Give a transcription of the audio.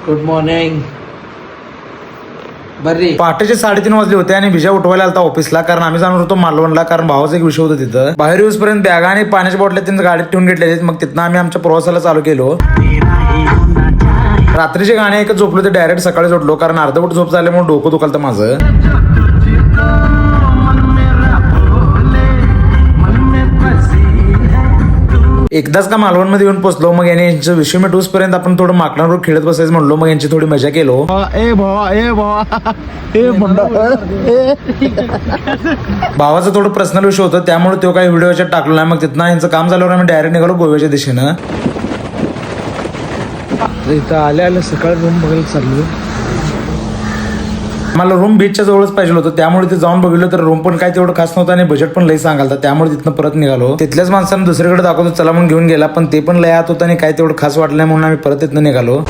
Good morning. बरी पहाटेचे 3:30 वाजले होते आणि भिजा उठवायला आलता ऑफिसला, कारण आम्ही जाणार होतो मालवणला, कारण भावाचा एक विषय होता तिथं. बाहेर येऊसपर्यंत बॅगा आणि पाण्याच्या बॉटल्या त्यांनी गाडीत ठेवून घेतलेले. मग तिथनं आम्ही आमच्या प्रवासाला चालू केलो. रात्रीचे गाणे ऐकत झोपलो ते डायरेक्ट सकाळी उठलो, कारण अर्धवट झोप झाल्यामुळे डोकं दुखालतं माझं. एकदाच का मालवणमध्ये येऊन पोचलो. मग याने यांचं विषय मिटूस पर्यंत आपण थोडं माकडांवर खेळत बसायचं म्हणलो. मग यांची थोडी मजा केलो. भावाचं थोडं पर्सनल विषय होतं, त्यामुळे तो काही व्हिडिओ याच्यात टाकलो नाही. मग तिथनं यांचं काम झाल्यावर आम्ही डायरेक्ट निघालो गोव्याच्या दिशेनं. इथं आल्या सकाळ रूम बघायला चाललो. मला रूम बीचच्या जवळच पाहिजे होतं, त्यामुळे ते जाऊन बघितलं तर रूम पण काय तेवढं खास नव्हतं आणि बजेट पण लई सांगालता. त्यामुळे तिथनं परत निघालो. तिथल्याच माणसानं दुसरीकडे दाखवतो चला म्हणून घेऊन गेला, पण ते पण लय आत होतं आणि काय तेवढं खास वाटलं नाही म्हणून आम्ही परत तिथनं निघालो.